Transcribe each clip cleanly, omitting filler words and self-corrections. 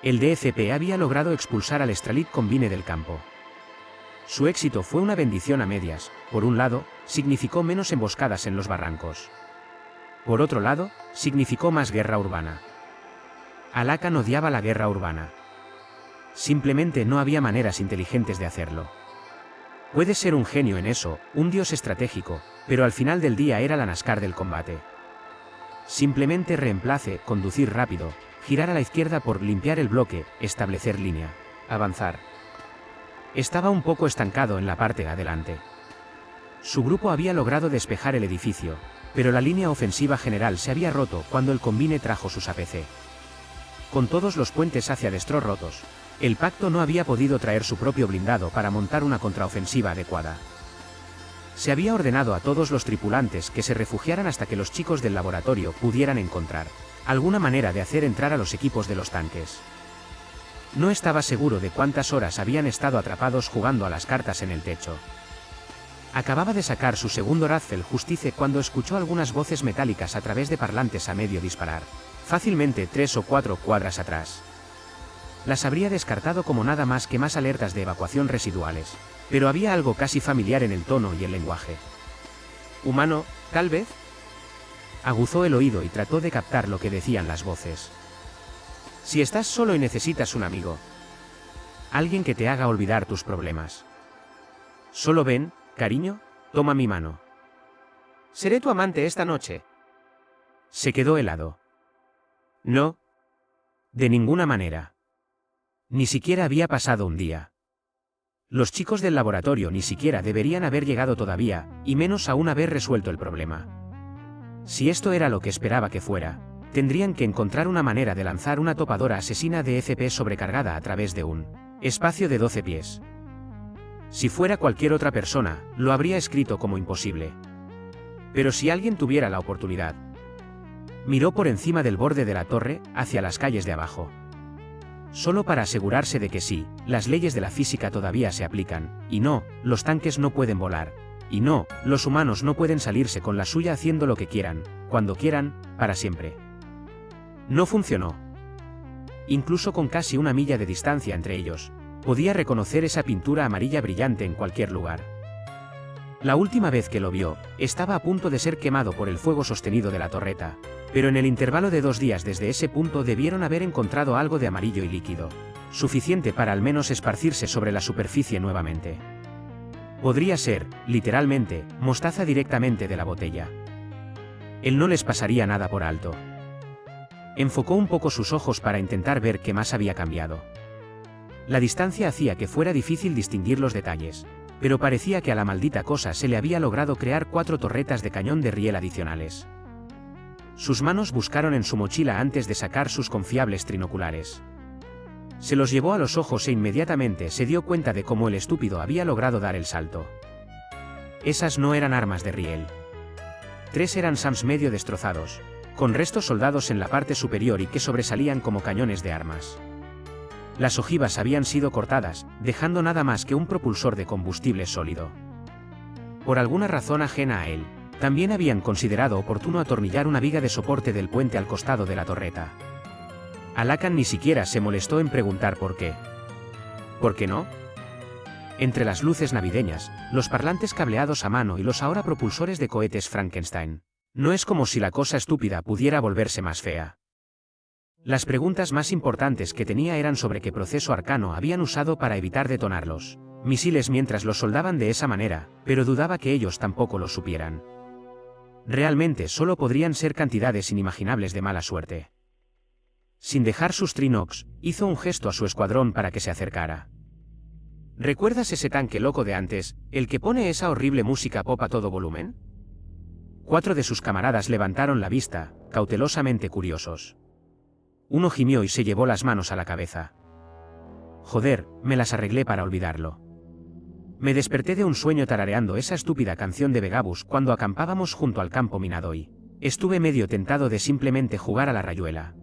El DFP había logrado expulsar al Stralit Combine del campo. Su éxito fue una bendición a medias. Por un lado, significó menos emboscadas en los barrancos. Por otro lado, significó más guerra urbana. Al-Hakan odiaba la guerra urbana. Simplemente no había maneras inteligentes de hacerlo. Puedes ser un genio en eso, un dios estratégico, pero al final del día era la NASCAR del combate. Simplemente reemplace, conducir rápido, girar a la izquierda por limpiar el bloque, establecer línea, avanzar. Estaba un poco estancado en la parte de adelante. Su grupo había logrado despejar el edificio, pero la línea ofensiva general se había roto cuando el Combine trajo sus APC. Con todos los puentes hacia destro rotos, el pacto no había podido traer su propio blindado para montar una contraofensiva adecuada. Se había ordenado a todos los tripulantes que se refugiaran hasta que los chicos del laboratorio pudieran encontrar alguna manera de hacer entrar a los equipos de los tanques. No estaba seguro de cuántas horas habían estado atrapados jugando a las cartas en el techo. Acababa de sacar su segundo Radfel Justice cuando escuchó algunas voces metálicas a través de parlantes a medio disparar, fácilmente 3 o 4 cuadras atrás. Las habría descartado como nada más que más alertas de evacuación residuales, pero había algo casi familiar en el tono y el lenguaje. ¿Humano, tal vez? Aguzó el oído y trató de captar lo que decían las voces. Si estás solo y necesitas un amigo. Alguien que te haga olvidar tus problemas. Solo ven, cariño, toma mi mano. Seré tu amante esta noche. Se quedó helado. No. De ninguna manera. Ni siquiera había pasado un día. Los chicos del laboratorio ni siquiera deberían haber llegado todavía, y menos aún haber resuelto el problema. Si esto era lo que esperaba que fuera, tendrían que encontrar una manera de lanzar una topadora asesina de FP sobrecargada a través de un espacio de 12 pies. Si fuera cualquier otra persona, lo habría escrito como imposible. Pero si alguien tuviera la oportunidad. Miró por encima del borde de la torre, hacia las calles de abajo. Solo para asegurarse de que sí, las leyes de la física todavía se aplican, y no, los tanques no pueden volar, y no, los humanos no pueden salirse con la suya haciendo lo que quieran, cuando quieran, para siempre. No funcionó. Incluso con casi una milla de distancia entre ellos, podía reconocer esa pintura amarilla brillante en cualquier lugar. La última vez que lo vio, estaba a punto de ser quemado por el fuego sostenido de la torreta, pero en el intervalo de 2 días desde ese punto debieron haber encontrado algo de amarillo y líquido, suficiente para al menos esparcirse sobre la superficie nuevamente. Podría ser, literalmente, mostaza directamente de la botella. Él no les pasaría nada por alto. Enfocó un poco sus ojos para intentar ver qué más había cambiado. La distancia hacía que fuera difícil distinguir los detalles, pero parecía que a la maldita cosa se le había logrado crear 4 torretas de cañón de riel adicionales. Sus manos buscaron en su mochila antes de sacar sus confiables trinoculares. Se los llevó a los ojos e inmediatamente se dio cuenta de cómo el estúpido había logrado dar el salto. Esas no eran armas de riel. 3 eran SAMs medio destrozados, con restos soldados en la parte superior y que sobresalían como cañones de armas. Las ojivas habían sido cortadas, dejando nada más que un propulsor de combustible sólido. Por alguna razón ajena a él, también habían considerado oportuno atornillar una viga de soporte del puente al costado de la torreta. Al-Hakan ni siquiera se molestó en preguntar por qué. ¿Por qué no? Entre las luces navideñas, los parlantes cableados a mano y los ahora propulsores de cohetes Frankenstein, no es como si la cosa estúpida pudiera volverse más fea. Las preguntas más importantes que tenía eran sobre qué proceso arcano habían usado para evitar detonar los misiles mientras los soldaban de esa manera, pero dudaba que ellos tampoco lo supieran. Realmente solo podrían ser cantidades inimaginables de mala suerte. Sin dejar sus trinox, hizo un gesto a su escuadrón para que se acercara. ¿Recuerdas ese tanque loco de antes, el que pone esa horrible música pop a todo volumen? 4 de sus camaradas levantaron la vista, cautelosamente curiosos. Uno gimió y se llevó las manos a la cabeza. Joder, me las arreglé para olvidarlo. Me desperté de un sueño tarareando esa estúpida canción de Vegabus cuando acampábamos junto al campo minado y estuve medio tentado de simplemente jugar a la rayuela.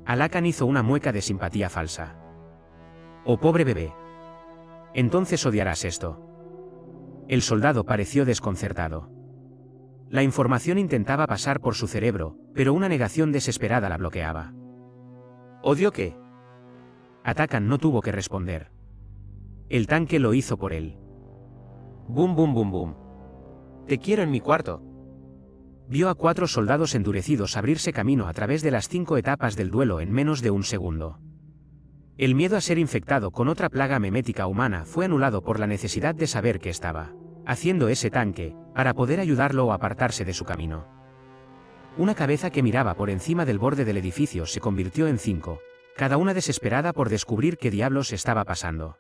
Al-Hakan hizo una mueca de simpatía falsa. Oh, pobre bebé. Entonces odiarás esto. El soldado pareció desconcertado. La información intentaba pasar por su cerebro, pero una negación desesperada la bloqueaba. ¿Odio qué? Atacan no tuvo que responder. El tanque lo hizo por él. Boom, boom, boom, boom. Te quiero en mi cuarto. Vio a 4 soldados endurecidos abrirse camino a través de las 5 etapas del duelo en menos de un segundo. El miedo a ser infectado con otra plaga memética humana fue anulado por la necesidad de saber qué estaba haciendo ese tanque, para poder ayudarlo o apartarse de su camino. Una cabeza que miraba por encima del borde del edificio se convirtió en 5, cada una desesperada por descubrir qué diablos estaba pasando.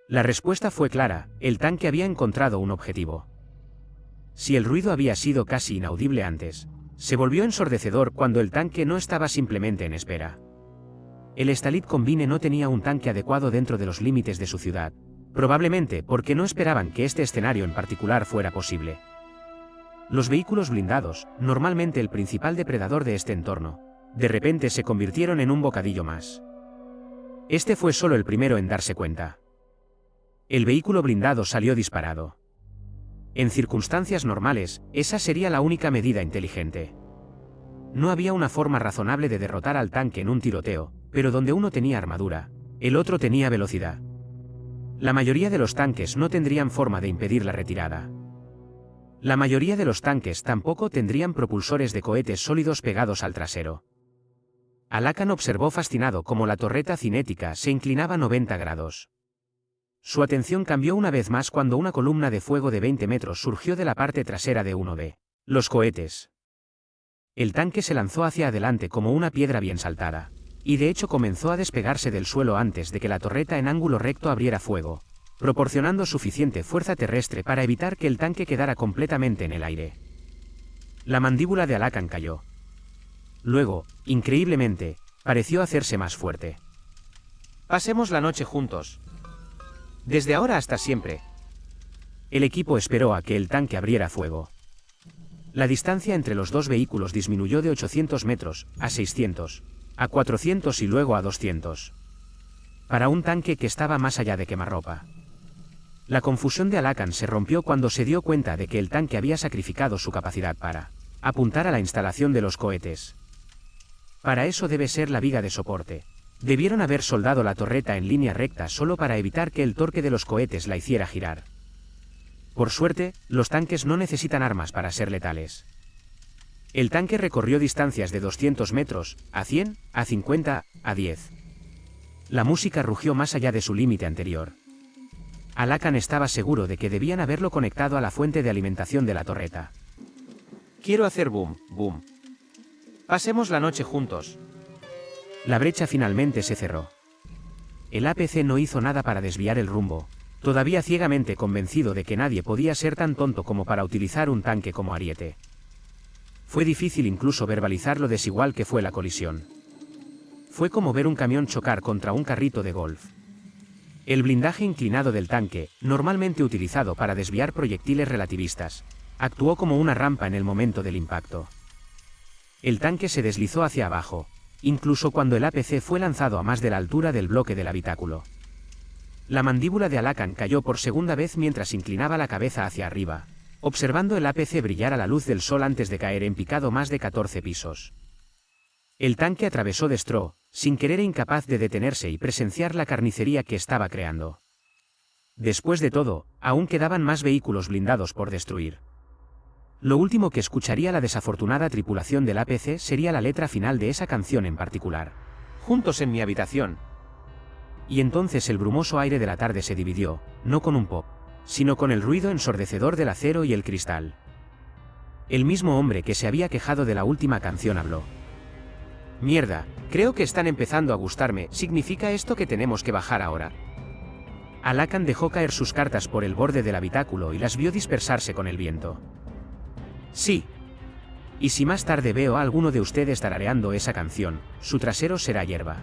La respuesta fue clara, el tanque había encontrado un objetivo. Si el ruido había sido casi inaudible antes, se volvió ensordecedor cuando el tanque no estaba simplemente en espera. El Stalit Combine no tenía un tanque adecuado dentro de los límites de su ciudad, probablemente porque no esperaban que este escenario en particular fuera posible. Los vehículos blindados, normalmente el principal depredador de este entorno, de repente se convirtieron en un bocadillo más. Este fue solo el primero en darse cuenta. El vehículo blindado salió disparado. En circunstancias normales, esa sería la única medida inteligente. No había una forma razonable de derrotar al tanque en un tiroteo, pero donde uno tenía armadura, el otro tenía velocidad. La mayoría de los tanques no tendrían forma de impedir la retirada. La mayoría de los tanques tampoco tendrían propulsores de cohetes sólidos pegados al trasero. Alakan observó fascinado cómo la torreta cinética se inclinaba 90 grados. Su atención cambió una vez más cuando una columna de fuego de 20 metros surgió de la parte trasera de uno de los cohetes. El tanque se lanzó hacia adelante como una piedra bien saltada, y de hecho comenzó a despegarse del suelo antes de que la torreta en ángulo recto abriera fuego, proporcionando suficiente fuerza terrestre para evitar que el tanque quedara completamente en el aire. La mandíbula de Alakan cayó. Luego, increíblemente, pareció hacerse más fuerte. Pasemos la noche juntos. Desde ahora hasta siempre. El equipo esperó a que el tanque abriera fuego. La distancia entre los dos vehículos disminuyó de 800 metros, a 600, a 400 y luego a 200. Para un tanque que estaba más allá de quemarropa. La confusión de Alakan se rompió cuando se dio cuenta de que el tanque había sacrificado su capacidad para apuntar a la instalación de los cohetes. Para eso debe ser la viga de soporte. Debieron haber soldado la torreta en línea recta solo para evitar que el torque de los cohetes la hiciera girar. Por suerte, los tanques no necesitan armas para ser letales. El tanque recorrió distancias de 200 metros, a 100, a 50, a 10. La música rugió más allá de su límite anterior. Alakan estaba seguro de que debían haberlo conectado a la fuente de alimentación de la torreta. Quiero hacer boom, boom. Pasemos la noche juntos. La brecha finalmente se cerró. El APC no hizo nada para desviar el rumbo, todavía ciegamente convencido de que nadie podía ser tan tonto como para utilizar un tanque como Ariete. Fue difícil incluso verbalizar lo desigual que fue la colisión. Fue como ver un camión chocar contra un carrito de golf. El blindaje inclinado del tanque, normalmente utilizado para desviar proyectiles relativistas, actuó como una rampa en el momento del impacto. El tanque se deslizó hacia abajo, incluso cuando el APC fue lanzado a más de la altura del bloque del habitáculo. La mandíbula de Alakan cayó por segunda vez mientras inclinaba la cabeza hacia arriba, observando el APC brillar a la luz del sol antes de caer en picado más de 14 pisos. El tanque atravesó Destro, sin querer e incapaz de detenerse y presenciar la carnicería que estaba creando. Después de todo, aún quedaban más vehículos blindados por destruir. Lo último que escucharía la desafortunada tripulación del APC sería la letra final de esa canción en particular. Juntos en mi habitación. Y entonces el brumoso aire de la tarde se dividió, no con un pop, sino con el ruido ensordecedor del acero y el cristal. El mismo hombre que se había quejado de la última canción habló. Mierda, creo que están empezando a gustarme. ¿Significa esto que tenemos que bajar ahora? Alakan dejó caer sus cartas por el borde del habitáculo y las vio dispersarse con el viento. Sí. Y si más tarde veo a alguno de ustedes tarareando esa canción, su trasero será hierba.